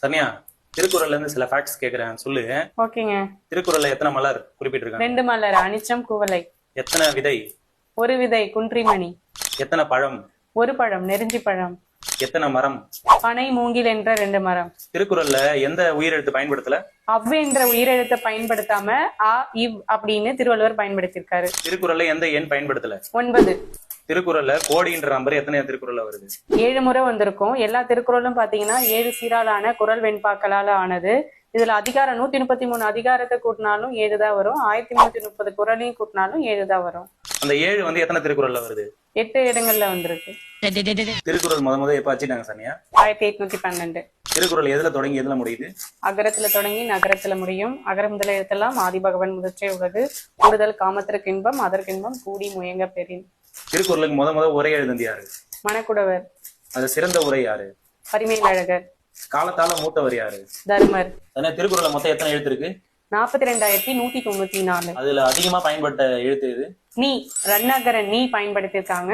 சனியா, திருக்குறள்ல இருந்து சில ஃபேக்ட்ஸ் கேக்குறேன், சொல்லு. ஓகேங்க. திருக்குறள்ல எத்தனை மலர் குறிப்பிட்டிருக்காங்க? 2 மலர், அனிச்சம், குவளை. எத்தனை விதை? 1 விதை, குன்றிமணி. எத்தனை பழம்? 1 பழம், நெருஞ்சி பழம். எத்தனை மரம்? பனை, மூங்கில் என்ற 2 மரம். திருக்குறள்ல எந்த உயிரெழுத்து பயன்படுத்தல? அவ் என்ற உயிரெழுத்தை பயன்படுத்தாம அ, இவ் அப்படின்னு திருவள்ளுவர் பயன்படுத்தியிருக்காரு. திருக்குறள்ல எந்த எண் பயன்படுத்தல? 9. திருக்குறள்ல கோடின்ற நம்பர் எத்தனை திருக்குறள்ல வருது? 7 முறை வந்திருக்கும். எல்லா திருக்குறளும் பாத்தீங்கன்னா 7 சீராலான குறள் வெண்பாக்களால ஆனது. இதுல அதிகாரம் 133 அதிகாரத்தை கூட்டினாலும் 7 தான் வரும். 1330 குறளையும் கூட்டினாலும் 7 தான் வரும். அந்த 7 வந்து எத்தனை திருக்குறள்ல வருது? 8 இடங்கள்ல வந்திருக்கு. திருக்குறள் முத எப்ப வச்சுட்டாங்க சனியா? 1812. திருக்குறள் எதுல தொடங்கி எதுல முடியுது? அகரத்துல தொடங்கி நகரத்துல முடியும். அகர முதல எழுத்தெல்லாம் ஆதிபகவன் முதற்றே உலகு. கூடுதல் காமத்திற்கு இன்பம் அதற்கின்பம் கூடி முயங்க பெறின். திருக்குறளுக்கு முத உரை எழுந்தது யாரு? மணக்குடவர். அது சிறந்த உரை யாரு? பரிமேலழகர். காலத்தால மூத்தவர் யாரு? தர்மர். திருக்குறள்ல மொத்தம் எத்தனை எழுத்து இருக்கு? 42,194. அதுல அதிகமா பயன்பட்ட எழுத்து இது? நீ ரன்னகர நீ பயன்படுத்திருக்காங்க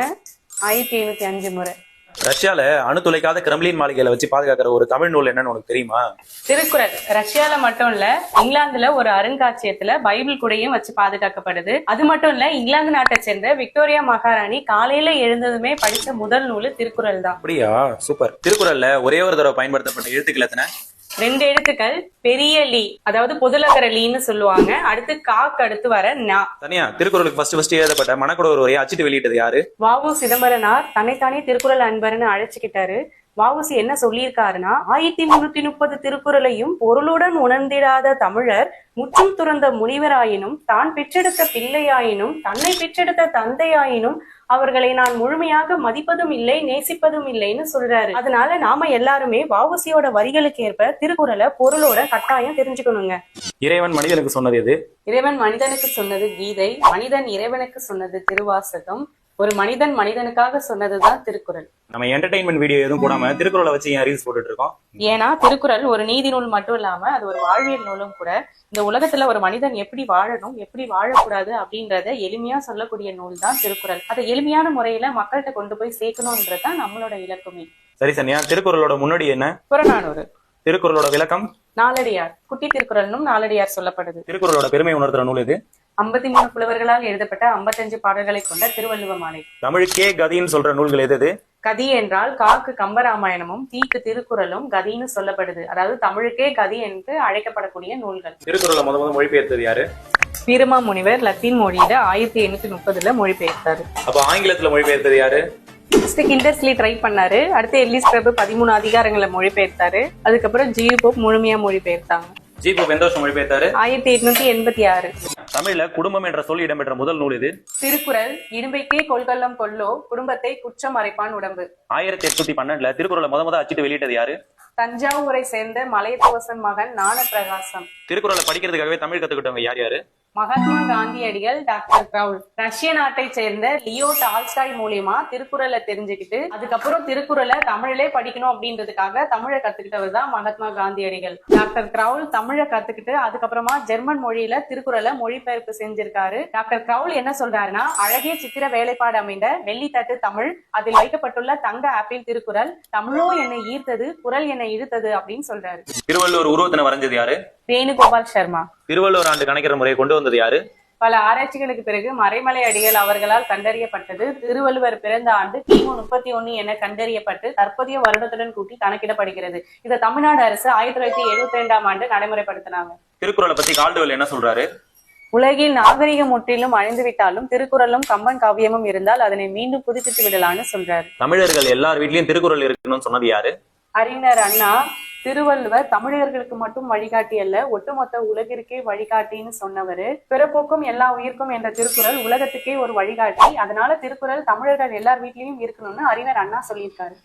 1705 முறை. ரஷ்யால அணுத்துளைக்காத கிரெம்லின் மாளிகையில வச்சு பாதுகாக்கிற ஒரு தமிழ் நூல் என்னன்னு உனக்கு தெரியுமா? திருக்குறள். ரஷ்யால மட்டும் இல்ல, இங்கிலாந்துல ஒரு அருங்காட்சியகத்துல பைபிள் கூடையும் வச்சு பாதுகாக்கப்படுது. அது மட்டும் இல்ல, இங்கிலாந்து நாட்டை சேர்ந்த விக்டோரியா மகாராணி காலையில எழுந்ததுமே படிச்ச முதல் நூல் திருக்குறள் தான். அப்படியா, சூப்பர். திருக்குறள்ல ஒரே ஒரு தடவை பயன்படுத்தப்பட்ட எழுத்துக்கள் எத்தனை? 2 எழுத்துக்கள். பெரிய லீ, அதாவது பொதுலகர லீன்னு சொல்லுவாங்க. அடுத்து காக்கு, அடுத்து வர நா. தனியா திருக்குறளுக்கு ஃபர்ஸ்ட் எழுதப்பட்ட மணக்குடவர் உரையை அச்சிட்டு வெளியிட்டது யாரு? வ.உ. சிதம்பரனார் தன்னைத்தானே திருக்குறள் அன்பர்னு அழைச்சுக்கிட்டாரு. வ.உ.சி என்ன சொல்லியிருக்காருன்னா, 1330 திருக்குறளையும் பொருளுடன் உணர்ந்திடாத தமிழர் முற்றும் துறந்த முனிவராயினும் தான் பெற்றெடுத்த பிள்ளையாயினும் தன்னை பெற்றெடுத்த தந்தையாயினும் அவர்களை நான் முழுமையாக மதிப்பதும் இல்லை நேசிப்பதும் இல்லைன்னு சொல்றாரு. அதனால நாம எல்லாருமே வ.உ.சியோட வரிகளுக்கு ஏற்ப திருக்குறளை பொருளோட கட்டாயம் தெரிஞ்சுக்கணுங்க. இறைவன் மனிதனுக்கு சொன்னது எது? இறைவன் மனிதனுக்கு சொன்னது கீதை. மனிதன் இறைவனுக்கு சொன்னது திருவாசகம். ஒரு மனிதன் மனிதனுக்காக சொன்னதுதான் திருக்குறள். நம்ம என்டர்டைன்மெண்ட் வீடியோ எதுவும் போடாம திருக்குறளை வச்சு ஏன் ரீல்ஸ் போட்டுட்டு இருக்கோம்? ஏன்னா திருக்குறள் ஒரு நீதி நூல் மட்டும் இல்லாம அது ஒரு வாழ்வியல் நூலும் கூட. இந்த உலகத்துல ஒரு மனிதன் எப்படி வாழணும் எப்படி வாழக்கூடாது அப்படின்றத எளிமையா சொல்லக்கூடிய நூல் தான் திருக்குறள். அதை எளிமையான முறையில மக்கள்கிட்ட கொண்டு போய் சேர்க்கணும்ன்றதுதான் நம்மளோட இலக்குமே. சரி சனியா, திருக்குறளோட முன்னாடி என்ன? புறநானூறு. திருக்குறளோட விளக்கம்? நாலடியார். குட்டி திருக்குறள்னும் நாலடியார் சொல்லப்படுது. திருக்குறளோட பெருமை உணர்த்துற நூல் எது? 53 புலவர்களால் எழுதப்பட்ட 55 பாடல்களை கொண்ட திருவள்ளுவ மாலை. தமிழுக்கே கதின்னு சொல்ற நூல்கள் எது? கதி என்றால் காக்கு கம்பராமாயணமும் தீக்கு திருக்குறளும் கதின்னு சொல்லப்படுது. அதாவது தமிழுக்கே கதி என்று அழைக்கப்படக்கூடிய நூல்கள். திருக்குறளை முத மொழிபெயர்த்தது யாரு? வீரமா முனிவர் லத்தீன் மொழியில 1830 மொழிபெயர்த்தாரு. அப்ப ஆங்கிலத்துல மொழிபெயர்த்தது யாரு? கிண்டர்ஸ்லி ட்ரை பண்ணாரு. அடுத்து எல்லிஸ் பிரபு 13 அதிகாரங்களை மொழிபெயர்த்தாரு. அதுக்கப்புறம் ஜியு போப் முழுமையா மொழிபெயர்த்தாங்க. ஜி போப் எந்த வருஷம் மொழிபெயர்த்தாரு? 1886. தமிழ்ல குடும்பம் என்ற சொல் இடம்பெற்ற முதல் நூல் இது? திருக்குறள். இடும்பைக்கே கொள்கல்லம் கொல்லோ குடும்பத்தை குற்றம் மறைப்பான் உடம்பு. 1812 திருக்குறளை முத அச்சிட்டு வெளியிட்டது யாரு? தஞ்சாவூரை சேர்ந்த மலையத்துவசன் மகன் ஞானப்பிரகாசம். திருக்குறளை படிக்கிறதுக்காகவே தமிழ் கத்துக்கிட்டவங்க யார் யாரு? மகாத்மா காந்தியடிகள், டாக்டர் கிரவுல். ரஷ்ய நாட்டை சேர்ந்த லியோ டால்ஸ்டாய் மூலியமா திருக்குறளை தெரிஞ்சுக்கிட்டு அதுக்கப்புறம் திருக்குறளை தமிழிலே படிக்கணும் அப்படின்றதுக்காக தமிழை கத்துக்கிட்டவர் தான் மகாத்மா காந்தியடிகள். டாக்டர் கிரவுல் தமிழை கத்துக்கிட்டு அதுக்கப்புறமா ஜெர்மன் மொழியில திருக்குறளை மொழிபெயர்ப்பு செஞ்சிருக்காரு. டாக்டர் கிரவுல் என்ன சொல்றாருன்னா, அழகிய சித்திர வேலைப்பாடு அமைந்த வெள்ளித்தட்டு தமிழ், அதில் வைக்கப்பட்டுள்ள தங்க ஆப்பிள் திருக்குறள், தமிழோ என்னை ஈர்த்தது குறள் என்னை இழுத்தது அப்படின்னு சொல்றாரு. திருவள்ளுவர் உருவத்தினை வரைஞ்சது யாரு? வேணுகோபால் சர்மா. திருவள்ளுவர் ஆண்டு கணக்கிற முறையை கொண்டு வந்தது யாரு? பல ஆராய்ச்சிகளுக்கு பிறகு மறைமலை அடிகள் அவர்களால் கண்டறியப்பட்டது. திருவள்ளுவர் பிறந்த ஆண்டு கிமு 31 என கண்டறியப்பட்டு தற்போதைய வருடத்துடன் கூட்டி கணக்கிடப்படுகிறது. இதை தமிழ்நாடு அரசு 1972 ஆண்டு நடைமுறைப்படுத்தினாங்க. திருக்குறளை பத்தி கால்டுவெல் என்ன சொல்றாரு? உலகில் நாகரிகம் முற்றிலும் அழிந்துவிட்டாலும் திருக்குறளும் கம்பன் காவியமும் இருந்தால் அதனை மீண்டும் புதுப்பித்து விடலான்னு சொல்றாரு. தமிழர்கள் எல்லார் வீட்லயும் திருக்குறள் இருக்கணும்னு சொன்னது யாரு? அறிஞர் அண்ணா. திருவள்ளுவர் தமிழர்களுக்கு மட்டும் வழிகாட்டி அல்ல, ஒட்டுமொத்த உலகிற்கே வழிகாட்டின்னு சொன்னவரு. பிறப்போக்கும் எல்லா உயிர்க்கும் என்ற திருக்குறள் உலகத்துக்கே ஒரு வழிகாட்டி. அதனால திருக்குறள் தமிழர்கள் எல்லார் வீட்லயும் இருக்கணும்னு அறிஞர் அண்ணா சொல்லியிருக்காரு.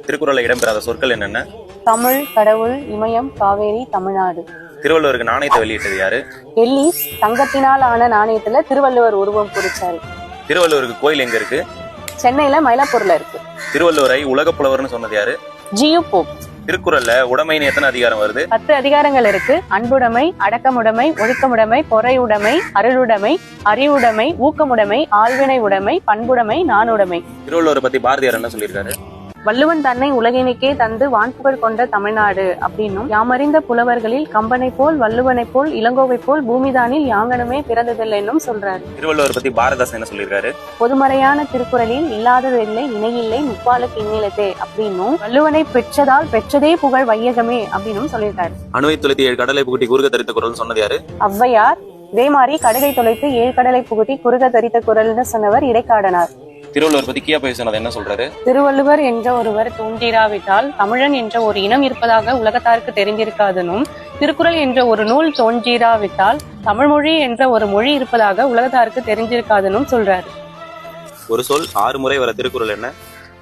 திருக்குறளை இடம்பெறாத சொற்கள் என்னென்ன? தமிழ், கடவுள், இமயம், காவேரி, தமிழ்நாடு. திருவள்ளுவருக்கு நாணயத்தை வெளியிட்டது யாரு? டெல்லி. தங்கத்தினால் ஆன நாணயத்துல திருவள்ளுவர் உருவம் குறிச்சாரு. திருவள்ளுவருக்கு கோயில் எங்க இருக்கு? சென்னையில மயிலாப்பூர்ல இருக்கு. திருவள்ளுவரை உலக புலவர்னு சொன்னது யாரு? G U Pope. திருக்குறள்ல உடைமைன்னு எத்தனை அதிகாரம் வருது? 10 அதிகாரங்கள் இருக்கு. அன்புடைமை, அடக்கமுடைமை, ஒழுக்கமுடைமை, பொறையுடைமை, அருளுடைமை, அறிவுடைமை, ஊக்கமுடைமை, ஆழ்வினை உடைமை, பண்புடைமை, நாணுடைமை. திருவள்ளுவரை பத்தி பாரதியார் என்ன சொல்லியிருக்காரு? வள்ளுவன் தன்னை உலகினுக்கே தந்து வான்புகழ் கொண்ட தமிழ்நாடு அப்படின்னும், யாமறிந்த புலவர்களில் கம்பனை போல் வள்ளுவனை போல் இளங்கோவை போல் பூமிதானில் யாங்கனுமே பிறந்ததில்லை என்னும் சொல்றாரு. திருவள்ளுவர் பத்தி பாரதாசன் என்ன சொல்லியிருக்காரு? பொதுமறையான திருக்குறளில் இல்லாததில்லை இணையில்லை முப்பாலுக்கு இந்நிலத்தே அப்படின்னும், வள்ளுவனை பெற்றதால் பெற்றதே புகழ் வையகமே அப்படின்னும் சொல்லியிருக்காரு. அணுவை துளைத்து 7 கடலை புகுட்டி குறுக தரித்த குரல் சொன்னது யாரு? ஔவையார். இதே மாதிரி கடுகை தொலைத்து 7 கடலை புகுத்தி குறுக தரித்த குரல்னு சொன்னவர் இடைக்காடனார். திருவள்ளுவர் பத்தி கியா போய் சொன்னது என்ன சொல்றாரு? திருவள்ளுவர் என்ற ஒருவர் தோன்றிராவிட்டால் தமிழன் என்ற ஒரு இனம் இருப்பதாக உலகத்தாருக்கு தெரிந்திருக்காதனும், திருக்குறள் என்ற ஒரு நூல் தோன்றிராவிட்டால் தமிழ்மொழி என்ற ஒரு மொழி இருப்பதாக உலகத்தாருக்கு தெரிஞ்சிருக்காதனும் சொல்றாரு. ஒரு சொல் 6 முறை வர திருக்குறள் என்ன?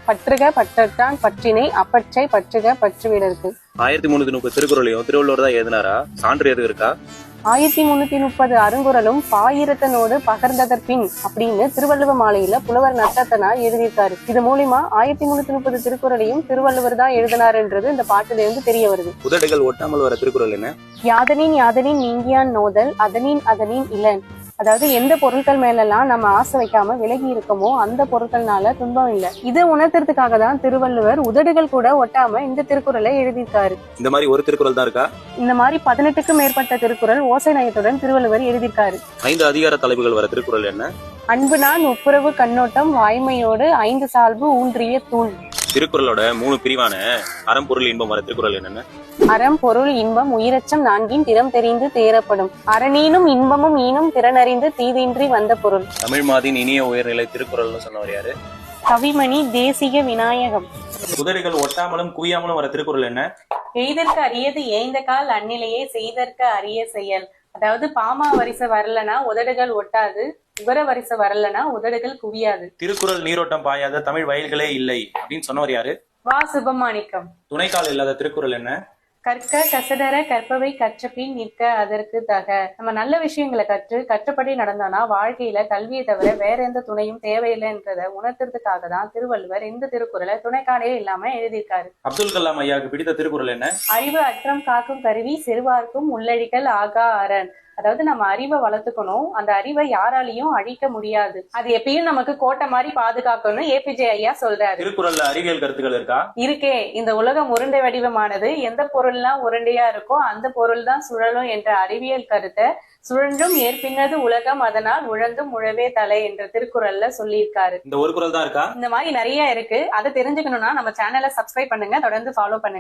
பற்றுக பற்றற்றான் பற்றினை அப்பற்றை பற்றுக பற்றுவிடற்கு. 1330 திருக்குறளையும் திருவள்ளுவர் தான் எழுதினாரா? சான்று எதுவும் இருக்கா? 1330 அருங்குறளும் பாயிரத்தனோடு பகர்ந்ததற்பின் அப்படின்னு திருவள்ளுவ மாலையில புலவர் நட்டத்தனார் எழுதியிருக்காரு. இது மூலியமா 1330 திருக்குறளையும் திருவள்ளுவர் தான் எழுதினாருன்றது இந்த பாட்டுல இருந்து தெரிய வருது. உதடுகள் ஒட்டாமல் வர திருக்குறள் என்ன? யாதனின் யாதனின் நீங்கியான் நோதல் அதனின் அதனின் இளன். அதாவது எந்த பொருட்கள் மேலெல்லாம் நம்ம ஆசை வைக்காம விலகி இருக்கமோ அந்த பொருட்கள்னால துன்பம் இல்லை. இதை உணர்த்துறதுக்காக தான் திருவள்ளுவர் உதடுகள் கூட ஒட்டாம இந்த திருக்குறளை எழுதியிருக்காரு. இந்த மாதிரி ஒரு திருக்குறள் தான் இருக்கா? இந்த மாதிரி 18க்கும் மேற்பட்ட திருக்குறள் ஓசை நயத்துடன் திருவள்ளுவர் எழுதியிருக்காரு. 5 அதிகார தலைப்புகள் வர திருக்குறள் என்ன? அன்பு நான் ஒப்புரவு கண்ணோட்டம் வாய்மையோடு 5 சால்பு ஊன்றிய தூண். திருக்குறளோட 3 பிரிவான அறம் பொருள் இன்பம் வர திருக்குறள் என்னென்ன? அறம் பொருள் இன்பம் உயிரச்சம் 4 திறம் தெரிந்து தேரப்படும். அரணீனும் இன்பமும் ஈனும் திறனறிந்து தீதின்றி வந்த பொருள். தமிழ் மாதின் இனிய உயர்நிலை திருக்குறள்னு சொன்னவர் யாரு? கவிமணி தேசிக விநாயகம். உதடுகள் ஒட்டாமலும் குவியாமலும் வர திருக்குறள் என்ன? எய்தற்கு அரியது ஏய்ந்த கால் அந்நிலையே செய்தற்கு அரிய செயல். அதாவது பாமா வரிசை வரலனா உதடுகள் ஒட்டாது, உகர வரிசை வரலனா உதடுகள் குவியாது. திருக்குறள் நீரோட்டம் பாயாத தமிழ் வயல்களே இல்லை அப்படின்னு சொன்னவர் யாரு? வா சுபமாணிக்கம். துணைக்கால் இல்லாத திருக்குறள் என்ன? கற்க கசடர கற்பவை கற்றபின் நிற்க அதற்கு தக. நம்ம நல்ல விஷயங்களை கற்றபடி நடந்தோம்னா வாழ்க்கையில கல்வியை தவிர வேற எந்த துணையும் தேவையில்லைன்றத உணர்த்துறதுக்காக தான் திருவள்ளுவர் இந்த திருக்குறளை துணைக்காலே இல்லாம எழுதியிருக்காரு. அப்துல் கலாம் ஐயாவுக்கு பிடித்த திருக்குறள் என்ன? அறிவு அற்றம் காக்கும் கருவி சிறுவார்க்கும் உள்ளழிகள் ஆகா அரண். அதாவது நம்ம அறிவை வளர்த்துக்கணும், அந்த அறிவை யாராலையும் அழிக்க முடியாது, அது எப்பயும் நமக்கு கோட்டை மாதிரி பாதுகாக்கணும் ஏபிஜே ஐயா சொல்றாரு. திருக்குறள்ல அறிவியல் கருத்துக்கள் இருக்கா? இருக்கே. இந்த உலகம் உருண்டை வடிவமானது, எந்த பொருள்லாம் உருண்டையா இருக்கோ அந்த பொருள் தான் சுழலும் என்ற அறிவியல் கருத்தை சுழன்றும் ஏற்பின்னது உலகம் அதனால் உழந்தும் உழவே தலை என்ற திருக்குறள்ல சொல்லியிருக்காரு. இந்த ஒரு குறள் தான் இருக்கா? இந்த மாதிரி நிறைய இருக்கு. அதை தெரிஞ்சுக்கணும்னா நம்ம சேனலை சப்ஸ்கிரைப் பண்ணுங்க, தொடர்ந்து ஃபாலோ பண்ணுங்க.